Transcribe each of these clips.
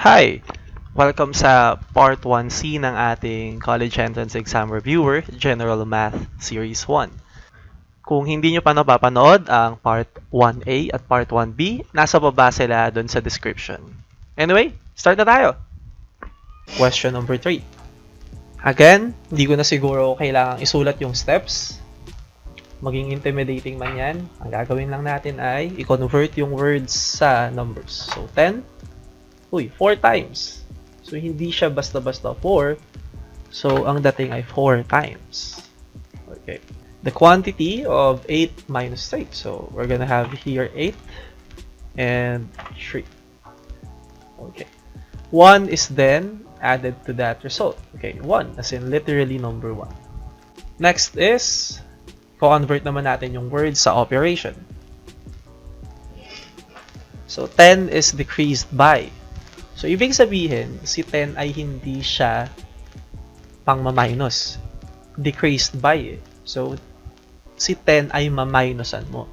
Hi! Welcome sa Part 1C ng ating College Entrance Exam Reviewer, General Math Series 1. Kung hindi nyo pa napapanood ang Part 1A at Part 1B, nasa baba sila doon sa description. Anyway, start na tayo! Question number 3. Again, hindi ko na siguro kailangang isulat yung steps. Maging intimidating man yan, ang gagawin lang natin ay i-convert yung words sa numbers. So, 10. 4 times. So, hindi siya basta-basta 4. So, ang dating ay 4 times. Okay. The quantity of 8 minus 3. So, we're gonna have here 8 and 3. Okay. 1 is then added to that result. Okay, 1 as in literally number 1. Next is convert naman natin yung words sa operation. So, 10 is decreased by. So, ibig sabihin, si 10 ay hindi siya pang ma-minus. Decreased by eh. So, si 10 ay ma-minusan mo.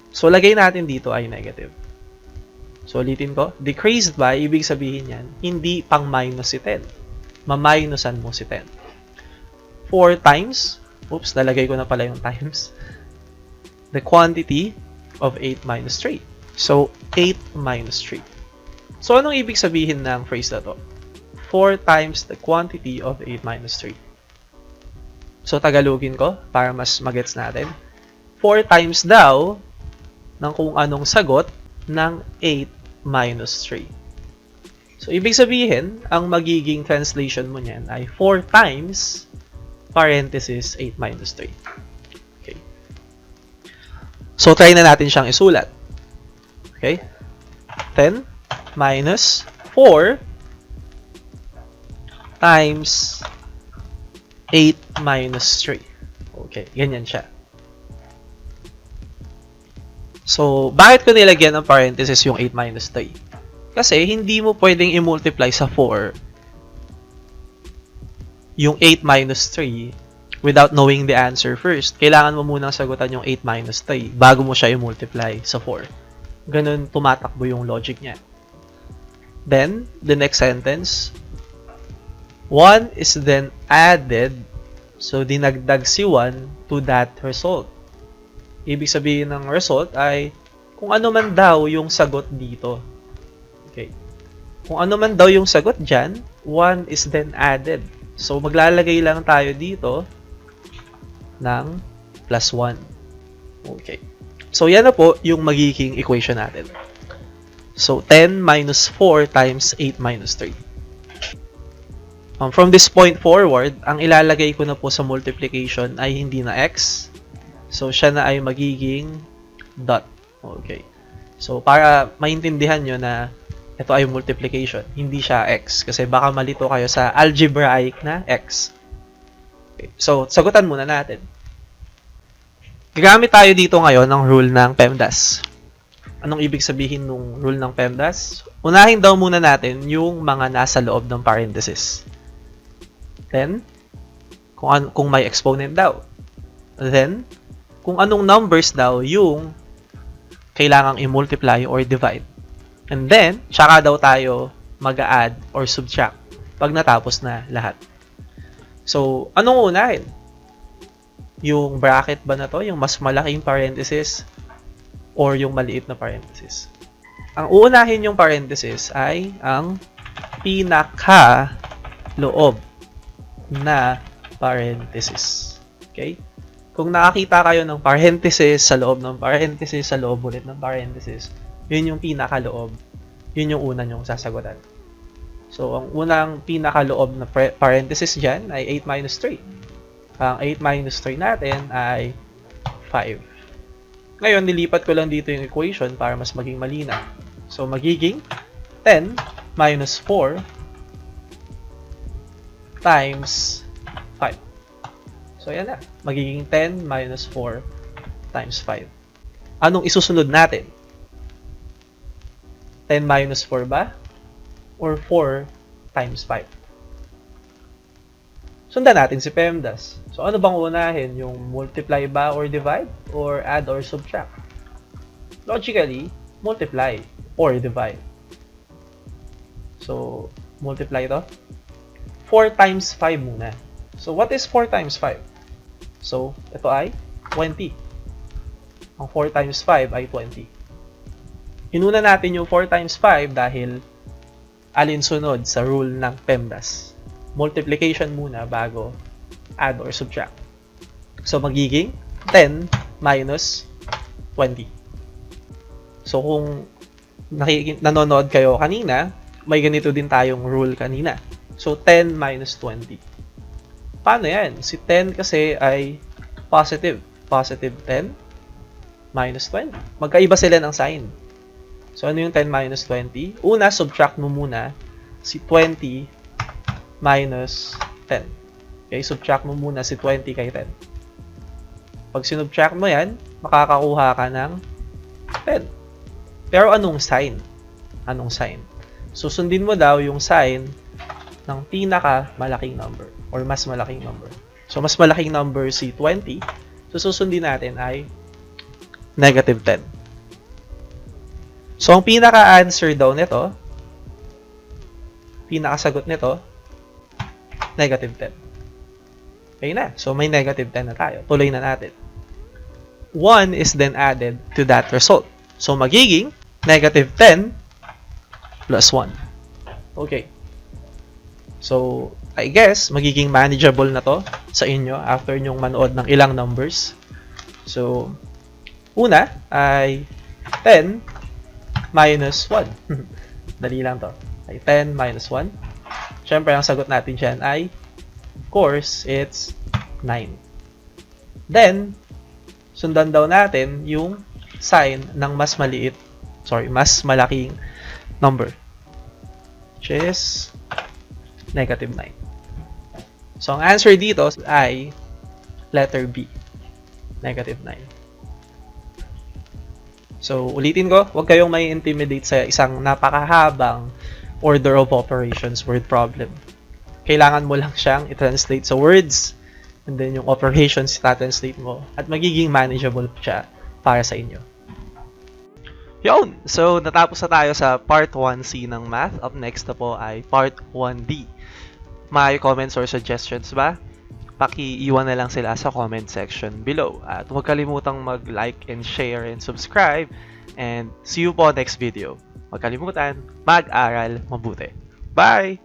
So, lagay natin dito ay negative. So, ulitin ko. Decreased by, ibig sabihin yan, hindi pang minus si 10. Ma-minusan mo si 10. 4 times. Oops, nalagay ko na pala yung times. The quantity of 8 minus 3. So, 8 minus 3. So, anong ibig sabihin ng phrase na to? 4 times the quantity of 8 minus 3. So, Tagalogin ko para mas magets natin. 4 times daw ng kung anong sagot ng 8 minus 3. So, ibig sabihin, ang magiging translation mo niyan ay 4 times parenthesis 8 minus 3. Okay. So, try na natin siyang isulat. Okay? 10 minus 4 times 8 minus 3. Okay, ganyan siya. So, bakit ko nilagyan ng parenthesis yung 8 minus 3? Kasi, hindi mo pwedeng i-multiply sa 4 yung 8 minus 3 without knowing the answer first. Kailangan mo munang sagutan yung 8 minus 3 bago mo siya i-multiply sa 4. Ganun tumatakbo yung logic niya. Then, the next sentence, 1 is then added, so dinagdag si 1 to that result. Ibig sabihin ng result ay kung ano man daw yung sagot dito. Okay. Kung ano man daw yung sagot dyan, 1 is then added. So, maglalagay lang tayo dito ng plus 1. Okay. So, yan na po yung magiging equation natin. So, 10 minus 4 times 8 minus 3. From this point forward, ang ilalagay ko na po sa multiplication ay hindi na x. So, siya na ay magiging dot. Okay. So, para maintindihan nyo na ito ay multiplication, hindi siya x. Kasi baka malito kayo sa algebraic na x. Okay. So, sagutan muna natin. Gagamit tayo dito ngayon ng rule ng PEMDAS. Anong ibig sabihin ng rule ng PEMDAS? Unahin daw muna natin yung mga nasa loob ng parenthesis. Then, kung may exponent daw. Then, kung anong numbers daw yung kailangang i-multiply or divide. And then, tsaka daw tayo mag-add or subtract pag natapos na lahat. So, anong unahin? Yung bracket ba na to? Yung mas malaking parenthesis or yung maliit na parenthesis? Ang uunahin yung parenthesis ay ang pinaka-loob na parenthesis. Okay? Kung nakakita kayo ng parenthesis sa loob ng parenthesis, sa loob ulit ng parenthesis, yun yung pinakaloob. Yun yung una nyong sasagutan. So, ang unang pinakaloob na parenthesis dyan ay 8 minus 3. Ang 8 minus 3 natin ay 5. Ngayon, nilipat ko lang dito yung equation para mas maging malinaw. So, magiging 10 minus 4 times 5. So, yan na. Magiging 10 minus 4 times 5. Anong isusunod natin? 10 minus 4 ba? Or 4 times 5? Sundan natin si PEMDAS. So, ano bang unahin? Yung multiply ba or divide? Or add or subtract? Logically, multiply or divide. So, multiply ito. 4 times 5 muna. So, what is 4 times 5? So, ito ay 20. Ang 4 times 5 ay 20. Inuna natin yung 4 times 5 dahil alinsunod sa rule ng PEMDAS. Multiplication muna bago add or subtract. So, magiging 10 minus 20. So, kung nanonood kayo kanina, may ganito din tayong rule kanina. So, 10 minus 20. Paano yan? Si 10 kasi ay positive. Positive 10 minus 20. Magkaiba sila ng sign. So, ano yung 10 minus 20? Una, subtract mo muna si 20 minus 10. Okay, subtract mo muna si 20 kay 10. Pag sinubtract mo yan, makakakuha ka ng 10. Pero anong sign? Anong sign? Susundin mo daw yung sign ng pinaka malaking number or mas malaking number. So, mas malaking number si 20. So, susundin natin ay negative 10. So, ang pinaka-answer daw nito, pinaka-sagot nito, negative 10. Okay na. So, may negative 10 na tayo. Tuloy na natin. 1 is then added to that result. So, magiging negative 10 plus 1. Okay. So, I guess, magiging manageable na to sa inyo after nyong manood ng ilang numbers. So, una ay 10 minus 1. Dali lang to. Ay 10 minus 1. Siyempre, ang sagot natin dyan ay, of course, it's 9. Then, sundan daw natin yung sign ng mas malaking number, which is negative 9. So, ang answer dito ay letter B, negative 9. So, ulitin ko, huwag kayong may intimidate sa isang napakahabang order of operations word problem. Kailangan mo lang siyang i-translate sa words, and then yung operations i-translate mo, at magiging manageable siya para sa inyo. Yun! So, natapos na tayo sa part 1C ng math. Up next na po ay part 1D. May comments or suggestions ba? Paki-iwan na lang sila sa comment section below. At huwag kalimutang mag-like and share and subscribe. And see you po next video. Huwag kalimutan, mag-aral mabuti. Bye!